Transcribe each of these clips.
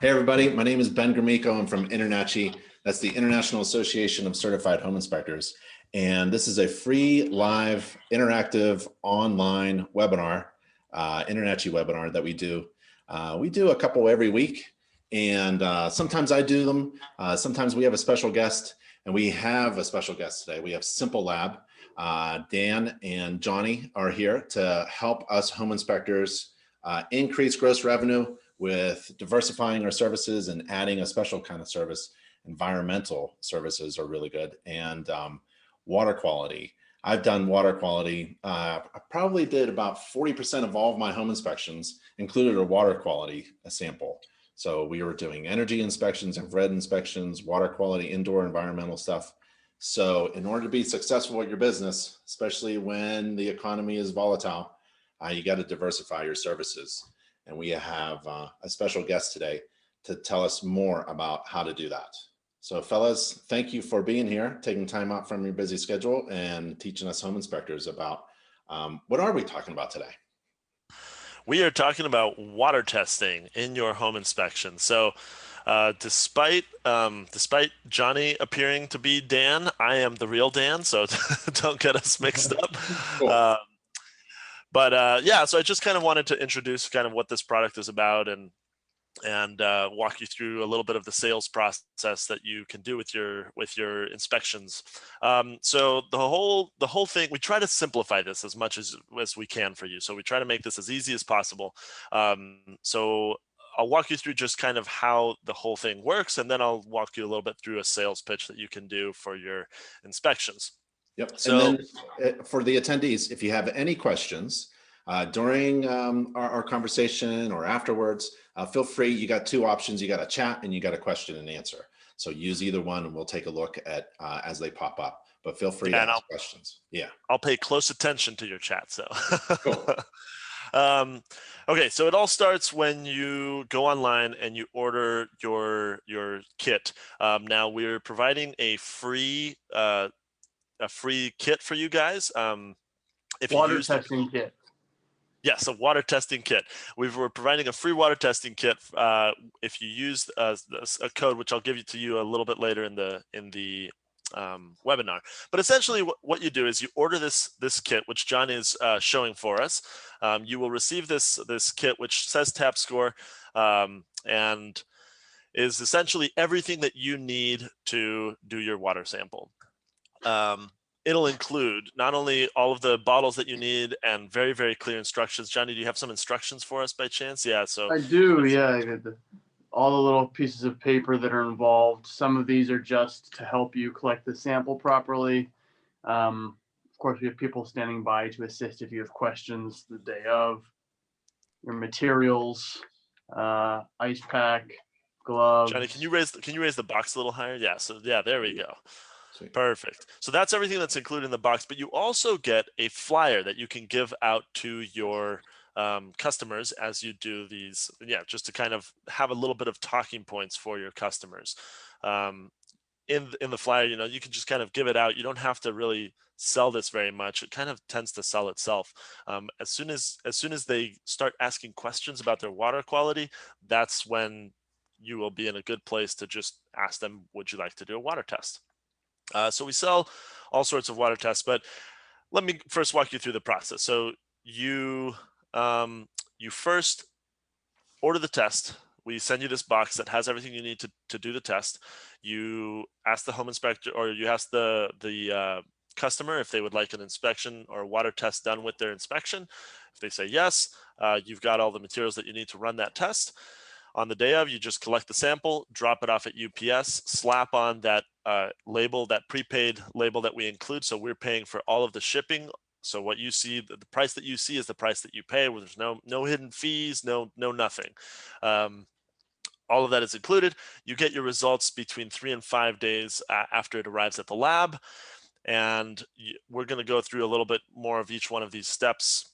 Hey everybody, my name is Ben Gromyko. I'm from InterNACHI. That's the International Association of Certified Home Inspectors. And this is a free, live, interactive, online webinar, InterNACHI webinar that we do. We do a couple every week, and sometimes I do them. Sometimes we have a special guest, and we have a special guest today. We have SimpleLab. Dan and Johnny are here to help us home inspectors increase gross revenue with diversifying our services and adding a special kind of service. Environmental services are really good, and water quality. I've done water quality. I probably did about 40% of all of my home inspections included a water quality sample. So we were doing energy inspections, infrared inspections, water quality, indoor environmental stuff. So in order to be successful at your business, especially when the economy is volatile, you got to diversify your services. And we have a special guest today to tell us more about how to do that. So fellas, thank you for being here, taking time out from your busy schedule and teaching us home inspectors about what are we talking about today? We are talking about water testing in your home inspection. So despite Johnny appearing to be Dan, I am the real Dan, so don't get us mixed up. Cool. Yeah, so I just kind of wanted to introduce kind of what this product is about and walk you through a little bit of the sales process that you can do with your inspections. So the whole thing, we try to simplify this as much as we can for you. So we try to make this as easy as possible. So I'll walk you through just kind of how the whole thing works, and then I'll walk you a little bit through a sales pitch that you can do for your inspections. Yep. So, and then for the attendees, if you have any questions during our conversation or afterwards, feel free. You got two options. You got a chat and you got a question and answer. So use either one and we'll take a look at as they pop up. But feel free to ask questions. Yeah. I'll pay close attention to your chat. So. Cool. Okay, so it all starts when you go online and you order your kit. Now we're providing a free kit for you guys. If water you use testing kit. Yes, a water testing kit. We're providing a free water testing kit if you use a code, which I'll give to you a little bit later in the webinar. But essentially what you do is you order this kit, which John is showing for us. You will receive this kit, which says tap score, and is essentially everything that you need to do your water sample. It'll include not only all of the bottles that you need and very, very clear instructions. Johnny, do you have some instructions for us by chance? Yeah, so I do. Yeah, all the little pieces of paper that are involved. Some of these are just to help you collect the sample properly. Of course, we have people standing by to assist if you have questions the day of. Your materials, ice pack, gloves. Johnny, can you raise the box a little higher? Yeah. So yeah, there we go. Sweet. Perfect. So that's everything that's included in the box, but you also get a flyer that you can give out to your customers as you do these, just to kind of have a little bit of talking points for your customers. In the flyer, you can just kind of give it out. You don't have to really sell this very much. It kind of tends to sell itself. As soon as they start asking questions about their water quality, that's when you will be in a good place to just ask them, would you like to do a water test? So we sell all sorts of water tests, but let me first walk you through the process. So you first order the test. We send you this box that has everything you need to do the test. You ask the home inspector, or you ask the customer if they would like an inspection or a water test done with their inspection. If they say yes, you've got all the materials that you need to run that test. On the day of, you just collect the sample, drop it off at UPS, slap on that label, that prepaid label that we include. So we're paying for all of the shipping. So what you see, the price that you see is the price that you pay. There's no hidden fees, no nothing. All of that is included. You get your results between 3 and 5 days after it arrives at the lab. And we're going to go through a little bit more of each one of these steps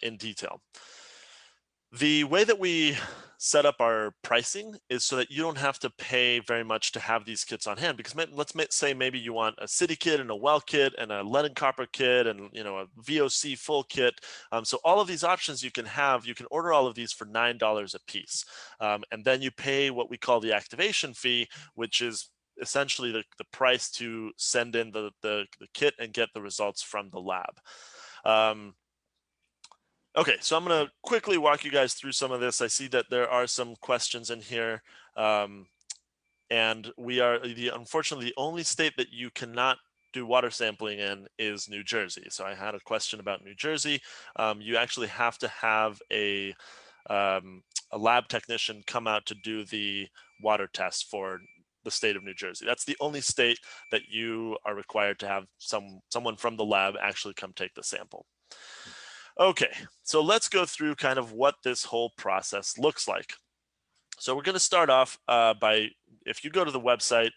in detail. The way that we set up our pricing is so that you don't have to pay very much to have these kits on hand. Because let's say maybe you want a city kit and a well kit and a lead and copper kit and a VOC full kit. So all of these options you can have, you can order all of these for $9 a piece, and then you pay what we call the activation fee, which is essentially the price to send in the kit and get the results from the lab. Okay, so I'm going to quickly walk you guys through some of this. I see that there are some questions in here, and we are unfortunately the only state that you cannot do water sampling in is New Jersey. So I had a question about New Jersey. You actually have to have a lab technician come out to do the water test for the state of New Jersey. That's the only state that you are required to have someone from the lab actually come take the sample. Okay, so let's go through kind of what this whole process looks like. So we're going to start off by, if you go to the website,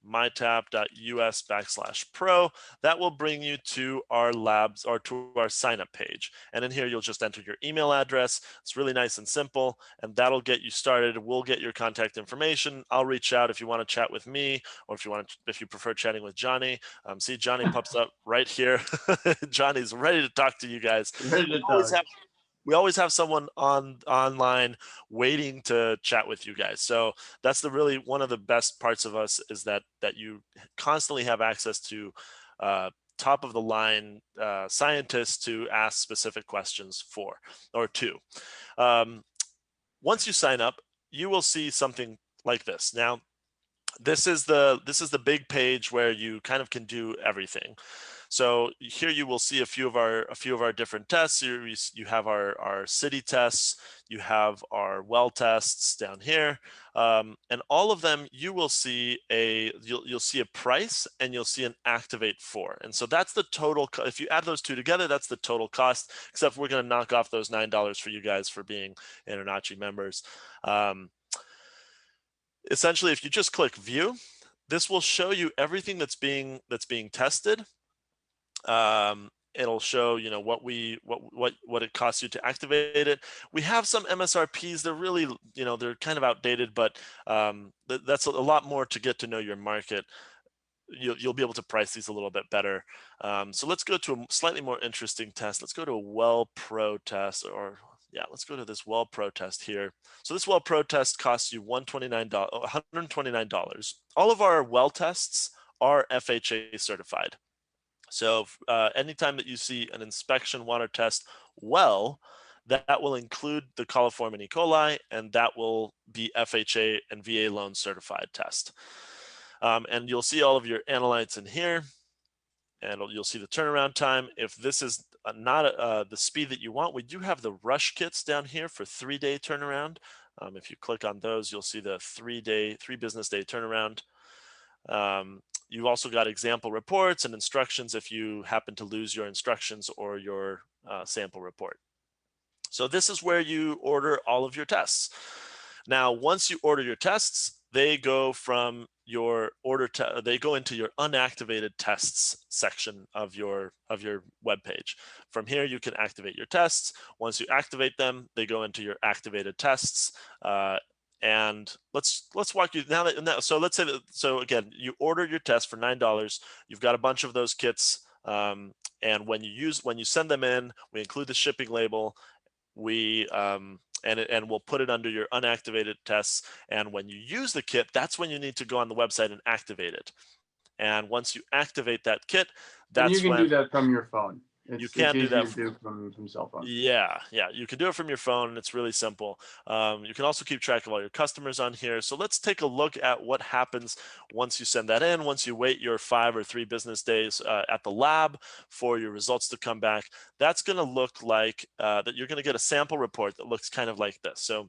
mytap.us/pro, that will bring you to our labs or to our sign up page. And in here, you'll just enter your email address. It's really nice and simple, and that'll get you started. We'll get your contact information. I'll reach out if you want to chat with me, or if you prefer chatting with Johnny. See, Johnny pops up right here. Johnny's ready to talk to you guys. Ready to talk. We always have someone online waiting to chat with you guys. So that's really one of the best parts of us, is that you constantly have access to top of the line scientists to ask specific questions to. Once you sign up, you will see something like this. Now, this is the big page where you kind of can do everything. So here you will see a few of our different tests. You have our city tests, you have our well tests down here, and all of them you will see you'll see a price and you'll see an activate for. And so that's the total. If you add those two together, that's the total cost. Except we're going to knock off those $9 for you guys for being InterNACHI members. Essentially, if you just click view, this will show you everything that's being tested. It'll show what it costs you to activate it. We have some MSRPs. They're really they're kind of outdated, but that's a lot more to get to know your market. You'll be able to price these a little bit better. So let's go to a slightly more interesting test. Let's go to a well pro test, let's go to this well pro test here. So this well pro test costs you $129. All of our well tests are FHA certified. So anytime that you see an inspection water test well, that will include the coliform and E. coli, and that will be FHA and VA loan certified test. And you'll see all of your analytes in here, and you'll see the turnaround time. If this is not the speed that you want, we do have the rush kits down here for 3-day turnaround. If you click on those, you'll see the 3 business day turnaround. You've also got example reports and instructions if you happen to lose your instructions or your sample report. So this is where you order all of your tests. Now, once you order your tests, they go from your they go into your unactivated tests section of your web page. From here, you can activate your tests. Once you activate them, they go into your activated tests. And let's walk you now. So let's say that. So again, you order your test for $9. You've got a bunch of those kits, and when you send them in, we include the shipping label. And we'll put it under your unactivated tests. And when you use the kit, that's when you need to go on the website and activate it. And once you activate that kit, that's when you can do that from your phone. You can do that from cell phone. Yeah, you can do it from your phone. It's really simple. You can also keep track of all your customers on here. So let's take a look at what happens once you send that in. Once you wait your 5 or 3 business days at the lab for your results to come back, that's going to look like that you're going to get a sample report that looks kind of like this. So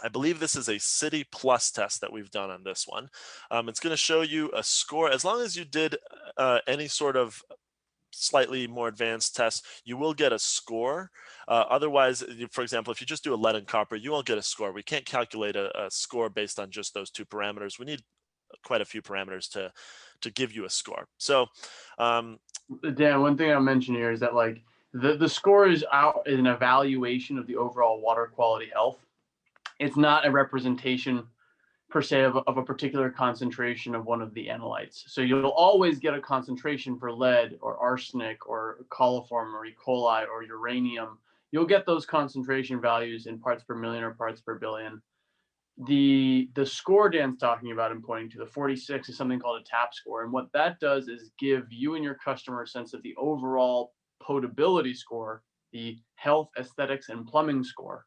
I believe this is a City Plus test that we've done on this one. It's going to show you a score. As long as you did any sort of slightly more advanced tests, you will get a score. Otherwise, for example, if you just do a lead and copper, you won't get a score. We can't calculate a score based on just those 2 parameters. We need quite a few parameters to give you a score. So Dan, one thing I'll mention here is that the score is an evaluation of the overall water quality health it's not a representation per se of a particular concentration of one of the analytes. So you'll always get a concentration for lead or arsenic or coliform or E. coli or uranium. You'll get those concentration values in parts per million or parts per billion. The score Dan's talking about and pointing to, the 46, is something called a TAP score. And what that does is give you and your customer a sense of the overall potability score, the health, aesthetics, and plumbing score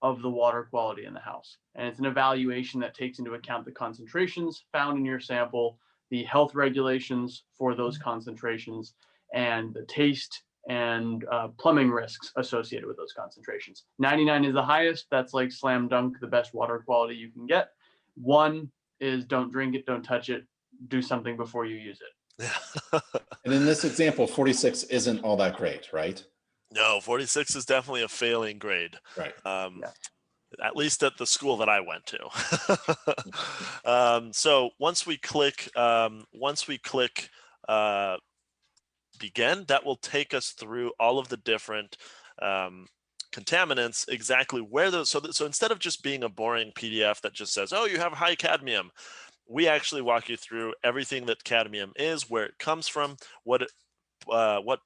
of the water quality in the house. And it's an evaluation that takes into account the concentrations found in your sample, the health regulations for those concentrations, and the taste and plumbing risks associated with those concentrations. 99 is the highest. That's like slam dunk, the best water quality you can get. 1 is don't drink it, don't touch it, do something before you use it. Yeah. And in this example, 46 isn't all that great, right? No, 46 is definitely a failing grade. Right. Yeah. At least at the school that I went to. So once we click begin, that will take us through all of the different contaminants, exactly where those. So instead of just being a boring PDF that just says, "Oh, you have high cadmium," we actually walk you through everything that cadmium is, where it comes from, what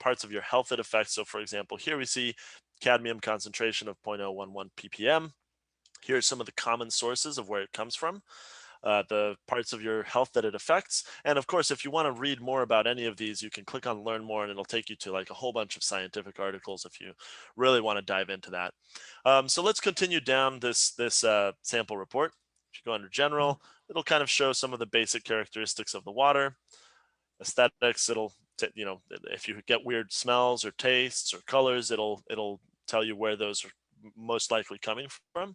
parts of your health it affects. So, for example, here we see cadmium concentration of 0.011 ppm. Here are some of the common sources of where it comes from, the parts of your health that it affects. And of course, if you want to read more about any of these, you can click on Learn More, and it'll take you to like a whole bunch of scientific articles if you really want to dive into that. So let's continue down this sample report. If you go under General, it'll kind of show some of the basic characteristics of the water. Aesthetics, it'll if you get weird smells or tastes or colors, it'll tell you where those are most likely coming from.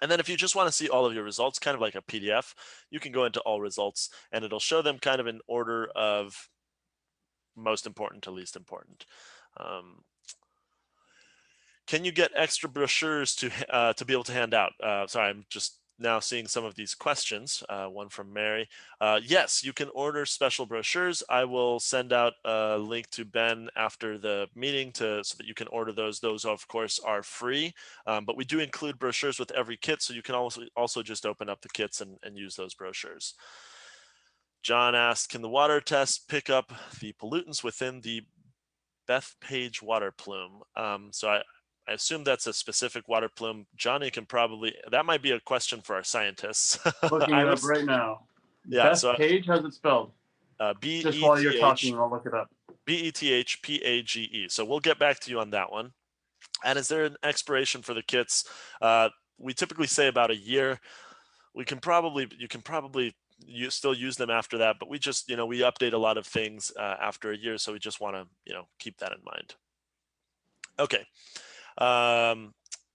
And then if you just want to see all of your results, kind of like a PDF, you can go into all results, and it'll show them kind of in order of most important to least important. Can you get extra brochures to be able to hand out? Sorry, I'm just now seeing some of these questions. One from Mary. Yes, you can order special brochures. I will send out a link to Ben after the meeting so that you can order those. Those, of course, are free, but we do include brochures with every kit, so you can also just open up the kits and use those brochures. John asked, can the water test pick up the pollutants within the Bethpage water plume? So I assume that's a specific water plume. Johnny can probably, that might be a question for our scientists. Looking it up right now. Yeah, Bethpage, how's it spelled? Just while you're talking, I'll look it up. Bethpage. So we'll get back to you on that one. And is there an expiration for the kits? We typically say about a year. You can probably still use them after that, but we just, we update a lot of things after a year. So we just want to, keep that in mind. Okay.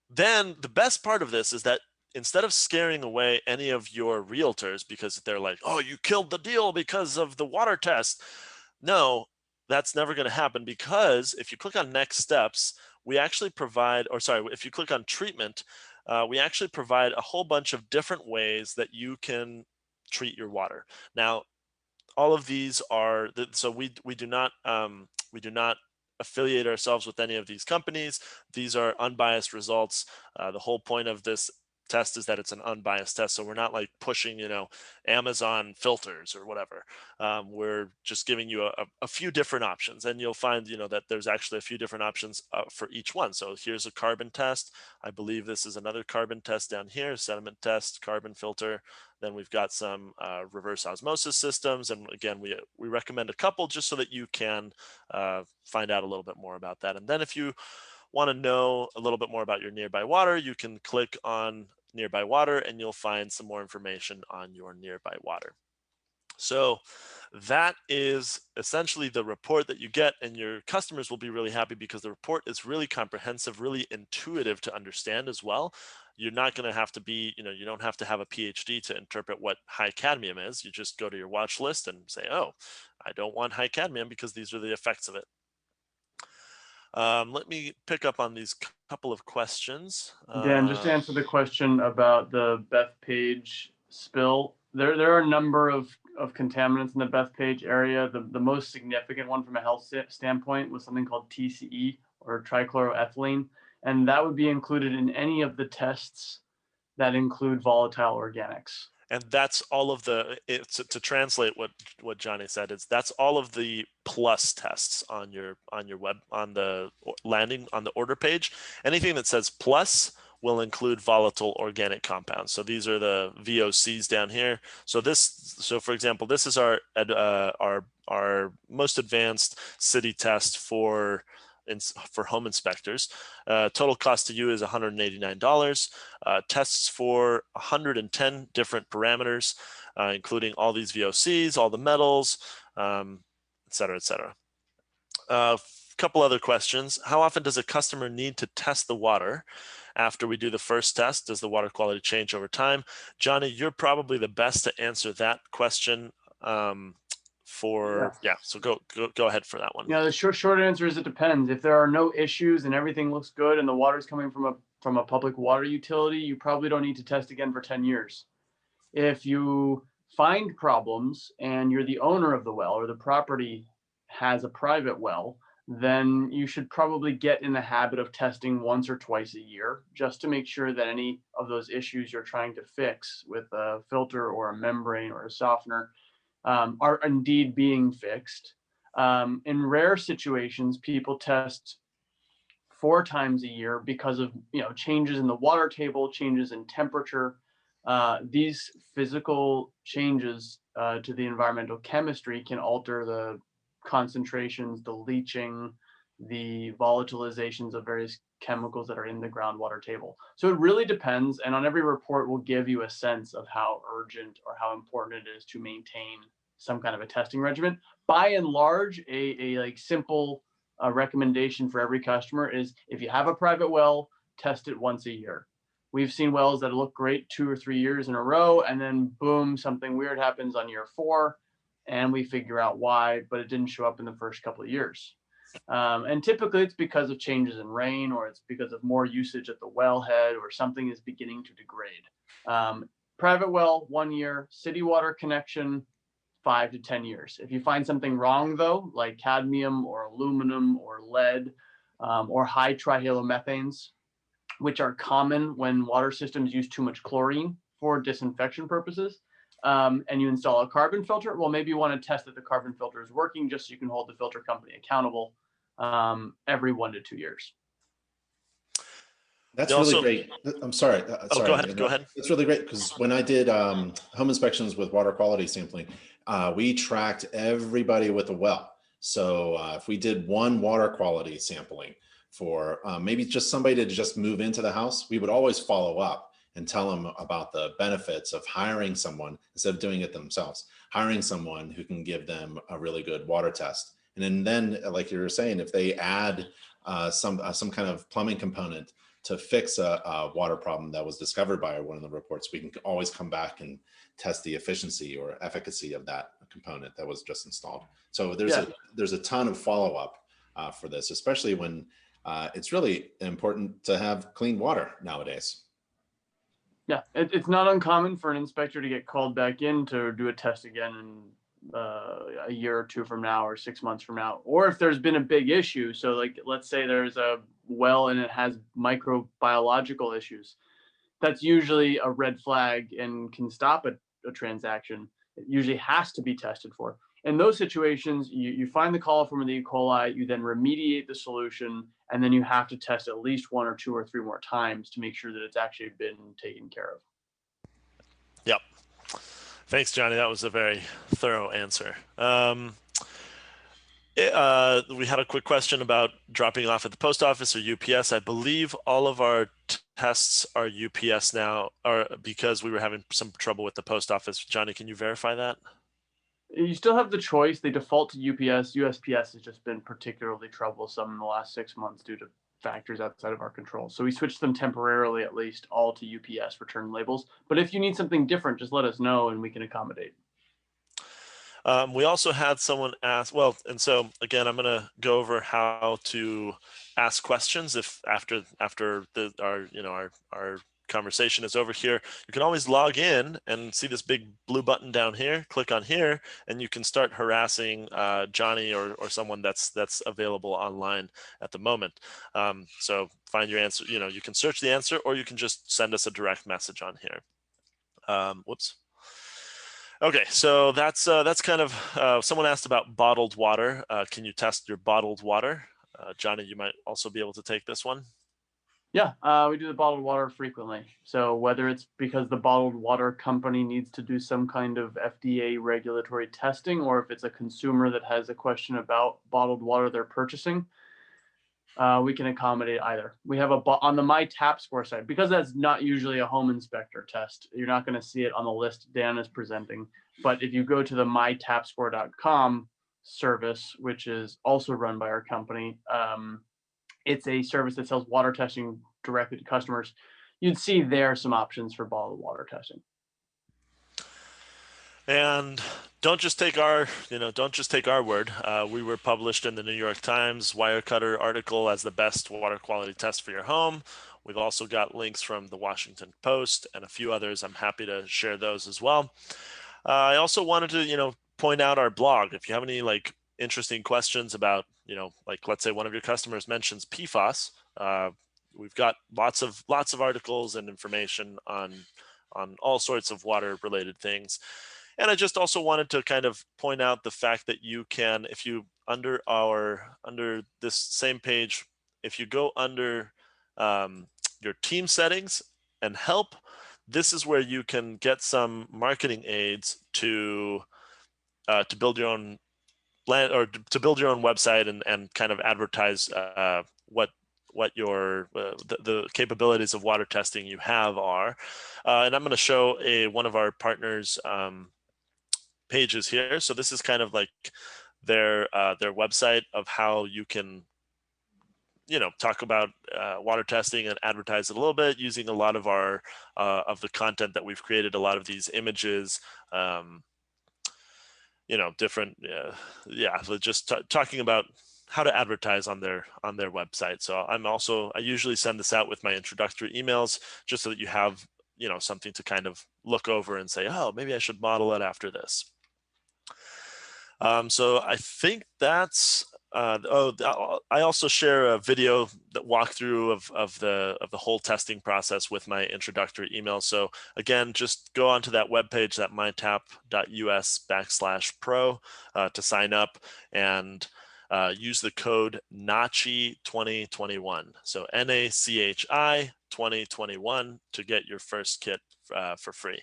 Then the best part of this is that instead of scaring away any of your realtors because they're like, oh, you killed the deal because of the water test. No, that's never going to happen, because if you click on next steps, we actually provide, if you click on treatment, we actually provide a whole bunch of different ways that you can treat your water. Now, all of these are, so we do not affiliate ourselves with any of these companies. These are unbiased results. The whole point of this test is that it's an unbiased test. So we're not like pushing, Amazon filters or whatever. We're just giving you a few different options, and you'll find, that there's actually a few different options for each one. So here's a carbon test. I believe this is another carbon test down here, sediment test, carbon filter. Then we've got some reverse osmosis systems. And again, we recommend a couple just so that you can find out a little bit more about that. And then if you want to know a little bit more about your nearby water, you can click on nearby water and you'll find some more information on your nearby water. So that is essentially the report that you get, and your customers will be really happy because the report is really comprehensive, really intuitive to understand as well. You're not going to have to be, you don't have to have a PhD to interpret what high cadmium is. You just go to your watch list and say, oh, I don't want high cadmium because these are the effects of it. Let me pick up on these couple of questions. Dan, just to answer the question about the Bethpage spill, there are a number of contaminants in the Bethpage area. The most significant one from a health standpoint was something called TCE, or trichloroethylene, and that would be included in any of the tests that include volatile organics. And that's all of the, to translate what Johnny said, is that's all of the plus tests on your web, on the landing, on the order page. Anything that says plus will include volatile organic compounds. So these are the VOCs down here. So for example, this is our most advanced city test for home inspectors. Total cost to you is $189. Tests for 110 different parameters, including all these VOCs, all the metals, et cetera, et cetera. A couple other questions. How often does a customer need to test the water? After we do the first test, does the water quality change over time? Johnny, you're probably the best to answer that question. So go ahead for that one. Yeah, the short answer is it depends. If there are no issues and everything looks good and the water is coming from a public water utility, you probably don't need to test again for 10 years. If you find problems and you're the owner of the well, or the property has a private well, then you should probably get in the habit of testing once or twice a year, just to make sure that any of those issues you're trying to fix with a filter or a membrane or a softener are indeed being fixed. In rare situations, people test 4 times a year because of changes in the water table, changes in temperature. These physical changes to the environmental chemistry can alter the concentrations, the leaching, the volatilizations of various chemicals that are in the groundwater table. So it really depends, and on every report will give you a sense of how urgent or how important it is to maintain some kind of a testing regimen. By and large, a simple recommendation for every customer is, if you have a private well, test it once a year. We've seen wells that look great 2 or 3 years in a row, and then boom, something weird happens on year 4, and we figure out why, but it didn't show up in the first couple of years. And typically it's because of changes in rain, or it's because of more usage at the wellhead, or something is beginning to degrade. Private well, 1 year. City water connection, 5 to 10 years. If you find something wrong, though, like cadmium or aluminum or lead or high trihalomethanes, which are common when water systems use too much chlorine for disinfection purposes, and you install a carbon filter, well, maybe you want to test that the carbon filter is working, just so you can hold the filter company accountable every 1 to 2 years. That's really great. I'm sorry. Go ahead. It's really great, because when I did home inspections with water quality sampling, we tracked everybody with a well. So if we did one water quality sampling for maybe just somebody to just move into the house, we would always follow up and tell them about the benefits of hiring someone instead of doing it themselves, hiring someone who can give them a really good water test. And then like you were saying, if they add some kind of plumbing component to fix a water problem that was discovered by one of the reports, we can always come back and test the efficiency or efficacy of that component that was just installed. So there's a ton of follow-up for this, especially when it's really important to have clean water nowadays. Yeah, it's not uncommon for an inspector to get called back in to do a test again in a year or 2 from now, or 6 months from now, or if there's been a big issue. So like, let's say there's a well and it has microbiological issues. That's usually a red flag and can stop a transaction. It usually has to be tested for. In those situations, you find the coliform or the E. coli, you then remediate the solution, and then you have to test at least 1 or 2 or 3 more times to make sure that it's actually been taken care of. Yep. Thanks, Johnny. That was a very thorough answer. We had a quick question about dropping off at the post office or UPS. I believe all of our tests are UPS now, or because we were having some trouble with the post office. Johnny, can you verify that? You still have the choice. They default to UPS. USPS has just been particularly troublesome in the last 6 months due to factors outside of our control. So we switched them temporarily, at least, all to UPS return labels. But if you need something different, just let us know and we can accommodate. We also had someone ask, and so again, I'm going to go over how to ask questions if after our conversation is over here. You can always log in and see this big blue button down here. Click on here, and you can start harassing Johnny or someone that's available online at the moment. So find your answer. You can search the answer, or you can just send us a direct message on here. Whoops. Okay, so that's kind of, someone asked about bottled water. Can you test your bottled water? Johnny, you might also be able to take this one. Yeah, we do the bottled water frequently. So whether it's because the bottled water company needs to do some kind of FDA regulatory testing, or if it's a consumer that has a question about bottled water they're purchasing, we can accommodate either. We have on the My Tap Score site, because that's not usually a home inspector test. You're not going to see it on the list Dan is presenting. But if you go to the mytapscore.com service, which is also run by our company, it's a service that sells water testing directly to customers. You'd see there some options for bottled water testing. And don't just take our word. We were published in the New York Times Wirecutter article as the best water quality test for your home. We've also got links from the Washington Post and a few others. I'm happy to share those as well. I also wanted to, point out our blog. If you have any interesting questions about, let's say one of your customers mentions PFAS, we've got lots of articles and information on all sorts of water related things. And I just also wanted to kind of point out the fact that you can, if you under this same page, if you go under your team settings and help, this is where you can get some marketing aids to build your own to build your own website and kind of advertise what your the capabilities of water testing you have are. And I'm going to show one of our partners pages here. So this is kind of like their website of how you can talk about water testing and advertise it a little bit using a lot of our of the content that we've created, a lot of these images, different, just talking about how to advertise on their website. So I usually send this out with my introductory emails just so that you have, something to kind of look over and say, oh, maybe I should model it after this. So I think that's, I also share a video that walkthrough of the whole testing process with my introductory email. So again, just go onto that webpage, that mytap.us/pro to sign up and use the code NACHI 2021. So NACHI 2021 to get your first kit for free.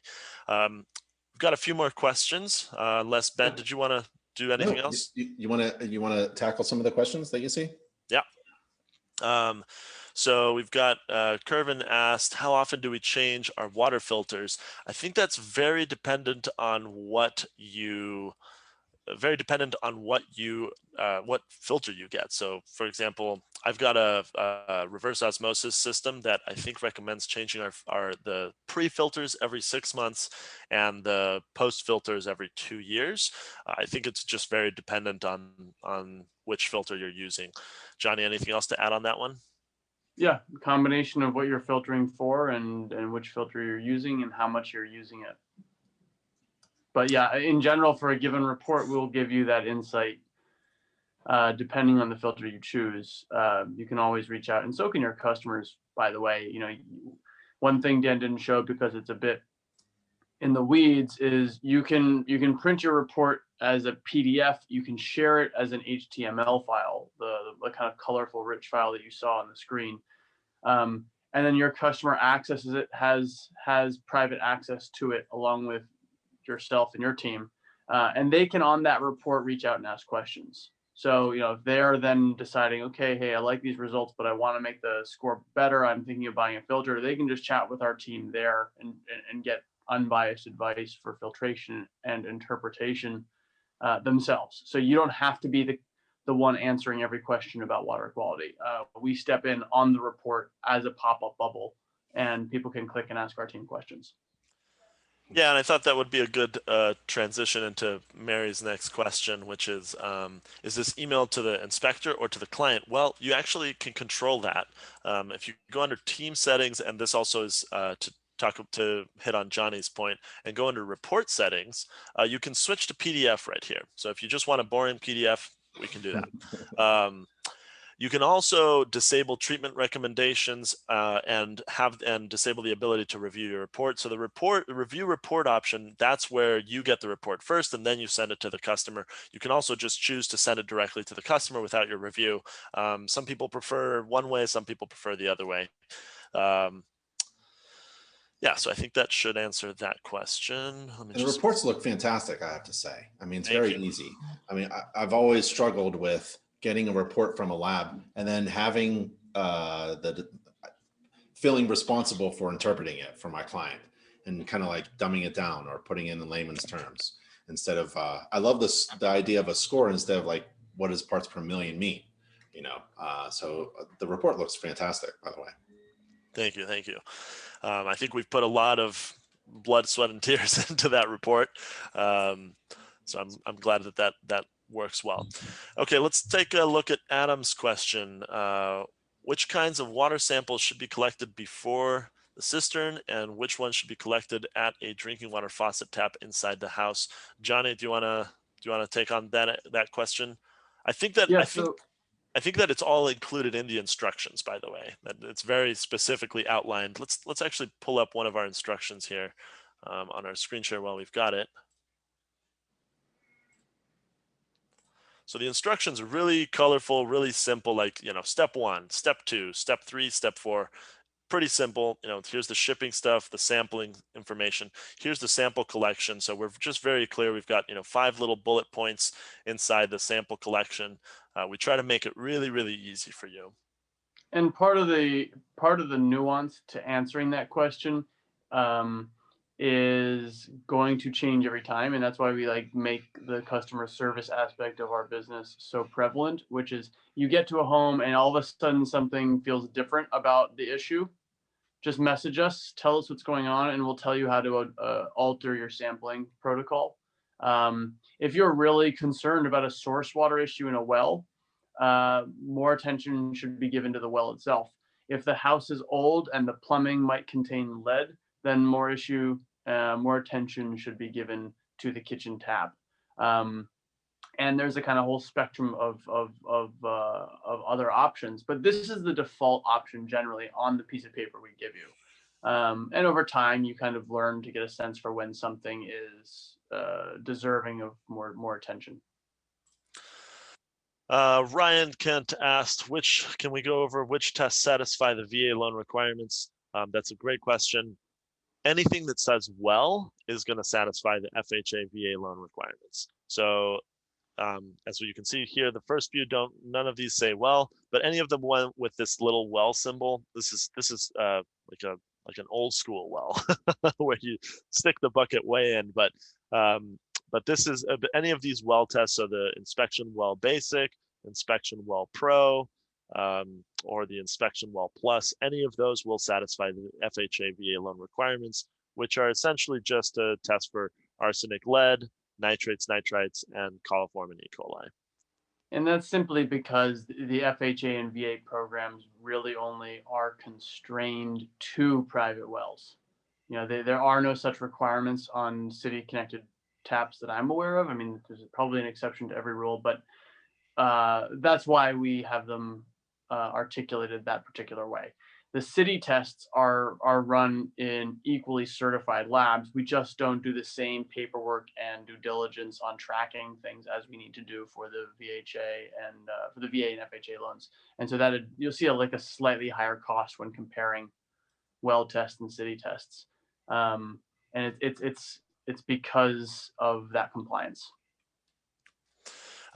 We've got a few more questions. Unless Ben, did you want to do anything else? You want to tackle some of the questions that you see? Yeah. So we've got Kervin asked, how often do we change our water filters? I think that's very dependent on what filter you get. So for example, I've got a reverse osmosis system that I think recommends changing the pre-filters every 6 months and the post filters every 2 years. I think it's just very dependent on which filter you're using. Johnny, anything else to add on that one? Yeah, combination of what you're filtering for and which filter you're using and how much you're using it. But yeah, in general, for a given report, we'll give you that insight depending on the filter you choose. You can always reach out, and so can your customers, by the way. One thing Dan didn't show because it's a bit in the weeds is you can print your report as a PDF. You can share it as an HTML file, the kind of colorful, rich file that you saw on the screen. And then your customer accesses it, has private access to it along with yourself and your team, and they can on that report reach out and ask questions. So if they're then deciding, okay, hey, I like these results, but I want to make the score better, I'm thinking of buying a filter, they can just chat with our team there and get unbiased advice for filtration and interpretation themselves. So you don't have to be the one answering every question about water quality. We step in on the report as a pop-up bubble, and people can click and ask our team questions. Yeah, and I thought that would be a good transition into Mary's next question, which is this emailed to the inspector or to the client? Well, you actually can control that. If you go under team settings, and this also is to hit on Johnny's point, and go under report settings, you can switch to PDF right here. So if you just want a boring PDF, we can do that. You can also disable treatment recommendations and disable the ability to review your report. So the review report option, that's where you get the report first and then you send it to the customer. You can also just choose to send it directly to the customer without your review. Some people prefer one way, some people prefer the other way. Yeah, so I think that should answer that question. And the reports look fantastic, I have to say. I mean, it's Thank very you. easy. I mean, I've always struggled with getting a report from a lab and then having feeling responsible for interpreting it for my client and kind of like dumbing it down or putting it in layman's terms instead of, I love the idea of a score instead of like, what does parts per million mean? You know, so the report looks fantastic, by the way. Thank you, thank you. I think we've put a lot of blood, sweat, and tears into that report. So I'm glad that works well. Okay, let's take a look at Adam's question. Which kinds of water samples should be collected before the cistern, and which ones should be collected at a drinking water faucet tap inside the house? Johnny, do you wanna take on that question? I think that I think that it's all included in the instructions, by the way, that it's very specifically outlined. Let's actually pull up one of our instructions here on our screen share while we've got it. So the instructions are really colorful, really simple, like, you know, step 1, step 2, step 3, step 4. Pretty simple. You know, here's the shipping stuff, the sampling information. Here's the sample collection. So we're just very clear. We've got, you know, 5 little bullet points inside the sample collection. We try to make it really, really easy for you. And part of the nuance to answering that question is going to change every time, and that's why we like make the customer service aspect of our business so prevalent. Which is, you get to a home and all of a sudden something feels different about the issue. Just message us, tell us what's going on, and we'll tell you how to alter your sampling protocol. If you're really concerned about a source water issue in a well, more attention should be given to the well itself. If the house is old and the plumbing might contain lead, then more attention should be given to the kitchen tap. And there's a kind of whole spectrum of other options, but this is the default option generally on the piece of paper we give you. And over time, you kind of learn to get a sense for when something is deserving of more attention. Ryan Kent asked, can we go over which tests satisfy the VA loan requirements? That's a great question. Anything that says well is going to satisfy the FHA VA loan requirements. So as you can see here, the first few none of these say well, but any of them went with this little well symbol. This is like an old school well where you stick the bucket way in, but this is any of these well tests. So the inspection well basic, inspection well pro, or the inspection well plus, any of those will satisfy the FHA VA loan requirements, which are essentially just a test for arsenic, lead, nitrates, nitrites, and coliform and E. coli. And that's simply because the FHA and VA programs really only are constrained to private wells. You know, there are no such requirements on city-connected taps that I'm aware of. I mean, there's probably an exception to every rule, but that's why we have them articulated that particular way. The city tests are run in equally certified labs. We just don't do the same paperwork and due diligence on tracking things as we need to do for the VHA and for the VA and FHA loans. And so that you'll see a slightly higher cost when comparing well tests and city tests. And it's because of that compliance.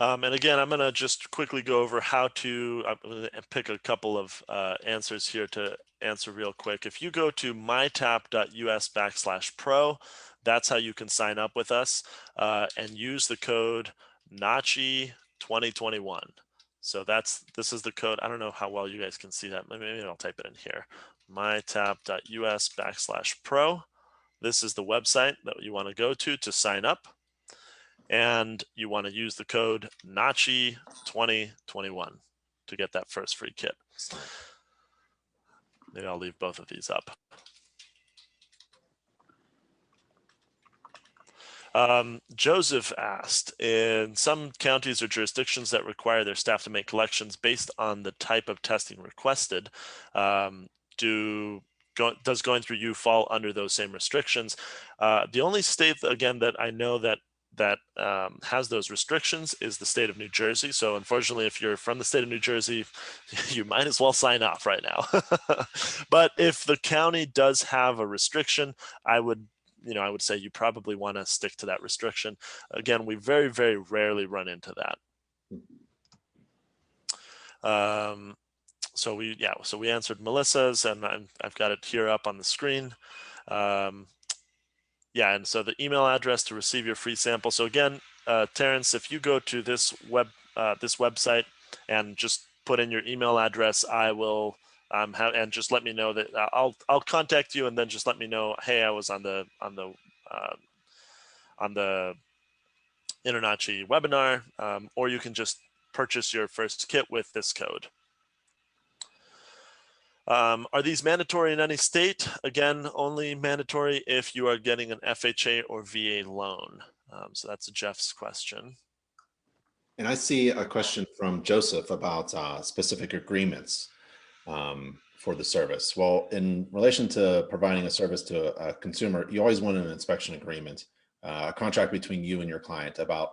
And again, I'm going to just quickly go over I'm going to pick a couple of answers here to answer real quick. If you go to mytap.us/pro, that's how you can sign up with us and use the code NACHI 2021. So this is the code. I don't know how well you guys can see that. Maybe I'll type it in here. mytap.us/pro. this is the website that you want to go to sign up. And you want to use the code NACHI2021 to get that first free kit. Maybe I'll leave both of these up. Joseph asked, in some counties or jurisdictions that require their staff to make collections based on the type of testing requested, does going through you fall under those same restrictions? The only state, again, that I know that has those restrictions is the state of New Jersey. So unfortunately, if you're from the state of New Jersey, you might as well sign off right now. But if the county does have a restriction, I would say you probably want to stick to that restriction. Again, we very, very rarely run into that. So we answered Melissa's, and I've got it here up on the screen. And so the email address to receive your free sample. So again, Terrence, if you go to this website and just put in your email address, I will and just let me know that I'll contact you, and then just let me know, hey, I was on the InterNACHI webinar, or you can just purchase your first kit with this code. Are these mandatory in any state? Again, only mandatory if you are getting an FHA or VA loan. So that's Jeff's question. And I see a question from Joseph about specific agreements for the service. Well, in relation to providing a service to a consumer, you always want an inspection agreement, a contract between you and your client about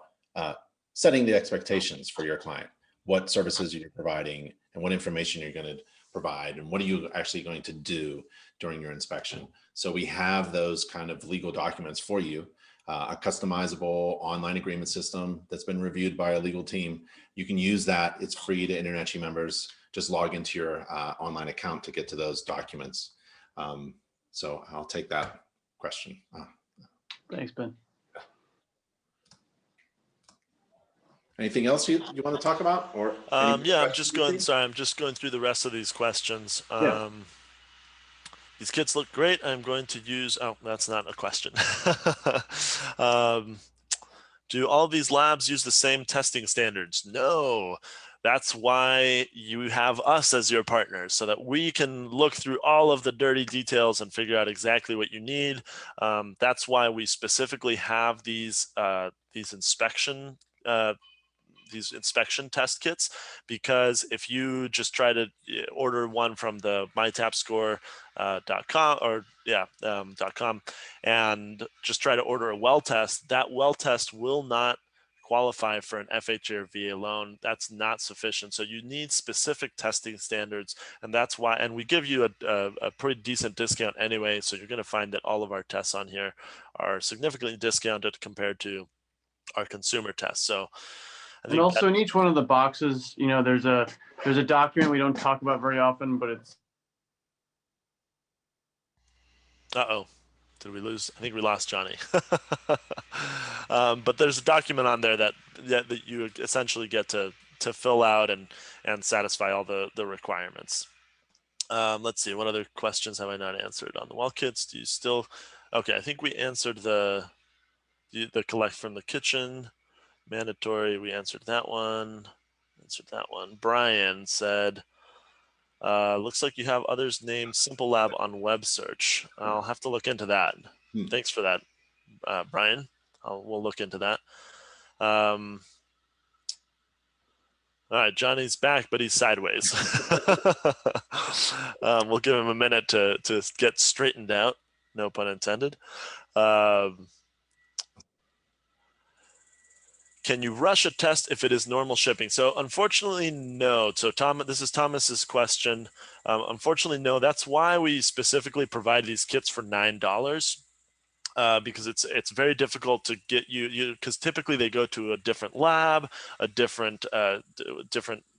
setting the expectations for your client, what services you're providing and what information you're going to provide, and what are you actually going to do during your inspection. So we have those kind of legal documents for you, a customizable online agreement system that's been reviewed by a legal team. You can use that. It's free to InterNACHI members. Just log into your online account to get to those documents. So I'll take that question. Thanks, Ben. Anything else you want to talk about? Or yeah, I'm just going through the rest of these questions. These kits look great. I'm going to use, oh, that's not a question. Do all these labs use the same testing standards? No. That's why you have us as your partners, so that we can look through all of the dirty details and figure out exactly what you need. That's why we specifically have these inspection test kits, because if you just try to order one from the mytapscore.com and just try to order a well test, that well test will not qualify for an FHA or VA loan. That's not sufficient. So you need specific testing standards, and that's why, and we give you a pretty decent discount anyway. So you're going to find that all of our tests on here are significantly discounted compared to our consumer tests. So and also in each one of the boxes, there's a document we don't talk about very often, but it's. Uh-oh, did we lose? I think we lost Johnny. But there's a document on there that you essentially get to fill out and satisfy all the requirements. Let's see, what other questions have I not answered on the well kits? Do you still? Okay, I think we answered the collect from the kitchen. Mandatory, we answered that one. Brian said, looks like you have others named SimpleLab on web search. I'll have to look into that. Thanks for that, Brian. We'll look into that. All right, Johnny's back, but he's sideways. We'll give him a minute to get straightened out. No pun intended. Can you rush a test if it is normal shipping? So unfortunately, no. So this is Thomas's question. Unfortunately, no. That's why we specifically provide these kits for $9. Because it's very difficult to get because typically they go to a different lab, a different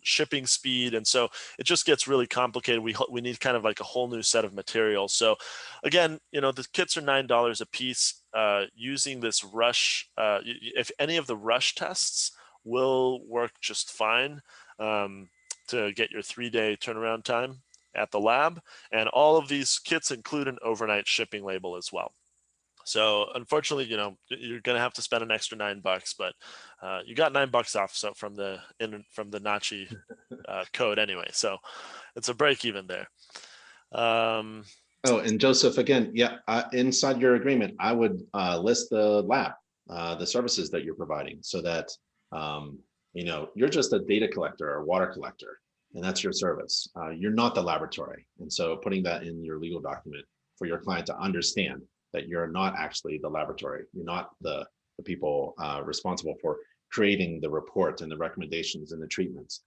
shipping speed, and so it just gets really complicated. We need kind of like a whole new set of materials. So again, the kits are $9 a piece. Using this rush, if any of the rush tests will work just fine to get your 3-day turnaround time at the lab, and all of these kits include an overnight shipping label as well. So unfortunately, you know, you're going to have to spend an extra $9, but you got $9 off. So from the NACHI code anyway. So it's a break even there. Oh, and Joseph, again, yeah, inside your agreement, I would list the lab, the services that you're providing, so that you know, you're just a data collector or water collector, and that's your service. You're not the laboratory, and so putting that in your legal document for your client to understand that you're not actually the laboratory, you're not the people responsible for creating the report and the recommendations and the treatments.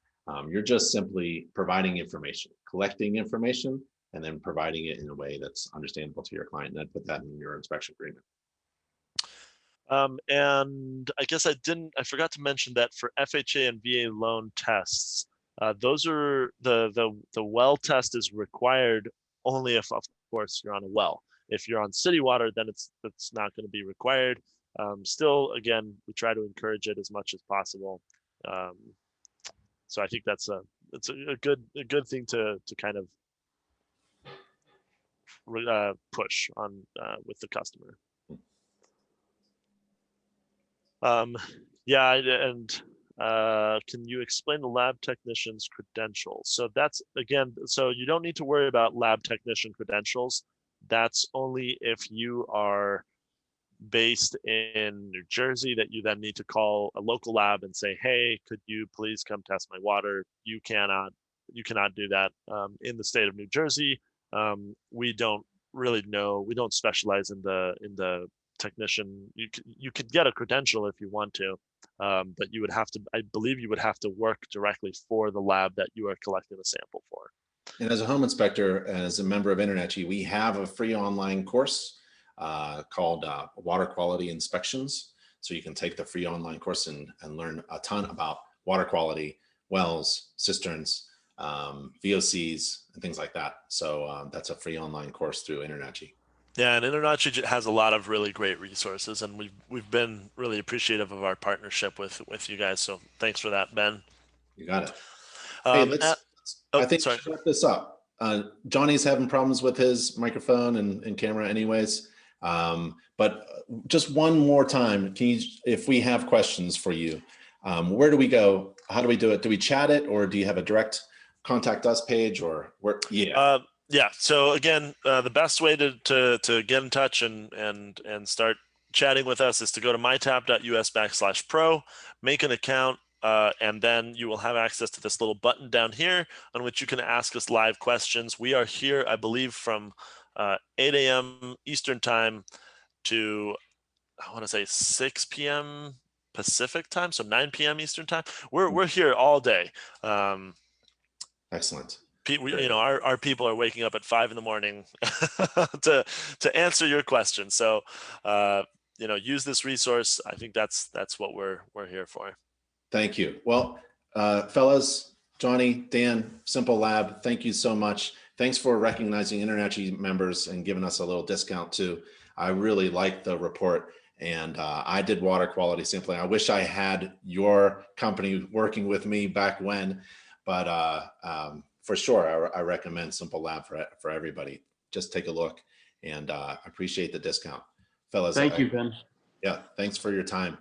You're just simply providing information, collecting information, and then providing it in a way that's understandable to your client. And I'd put that in your inspection agreement. And I guess I forgot to mention that for FHA and VA loan tests, those are the well test is required only if, of course, you're on a well. If you're on city water, then it's not going to be required. Still, again, we try to encourage it as much as possible. So I think it's a good thing to kind of push on with the customer. Yeah, and can you explain the lab technician's credentials? So that's, again, so you don't need to worry about lab technician credentials. That's only if you are based in New Jersey, that you then need to call a local lab and say, hey, could you please come test my water? You cannot do that. In the state of New Jersey, we don't really know, we don't specialize in the technician. You could get a credential if you want to, but you would have to, I believe you would have to work directly for the lab that you are collecting a sample for. And as a home inspector, as a member of InterNACHI, we have a free online course called Water Quality Inspections. So you can take the free online course and learn a ton about water quality, wells, cisterns, VOCs, and things like that. So that's a free online course through InterNACHI. Yeah, and InterNACHI has a lot of really great resources, and we've been really appreciative of our partnership with you guys. So thanks for that, Ben. You got it. Hey, I think sorry. let's wrap this up. Johnny's having problems with his microphone and camera anyways. But just one more time, if we have questions for you, where do we go? How do we do it? Do we chat it, or do you have a direct contact us page, or where? Yeah. Yeah. So again, the best way to get in touch and start chatting with us is to go to mytap.us/pro, make an account, and then you will have access to this little button down here on which you can ask us live questions. We are here, I believe, from 8 a.m. Eastern time to, I want to say 6 p.m. Pacific time, so 9 p.m. Eastern time. We're here all day. Excellent. Our people are waking up at 5 in the morning to answer your questions. So, use this resource. I think that's what we're here for. Thank you. Well, fellas, Johnny, Dan, SimpleLab, thank you so much. Thanks for recognizing InterNACHI members and giving us a little discount too. I really like the report, and I did water quality sampling. I wish I had your company working with me back when, but for sure, I recommend SimpleLab for everybody. Just take a look, and appreciate the discount. Fellas. Thank you, Ben. Yeah, thanks for your time.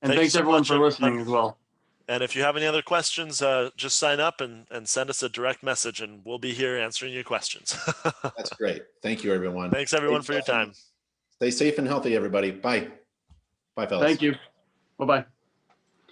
And thanks everyone for listening as well. And if you have any other questions, just sign up and send us a direct message, and we'll be here answering your questions. That's great. Thank you, everyone. Thanks, everyone, for your time. Stay safe and healthy, everybody. Bye. Bye, fellas. Thank you. Bye-bye.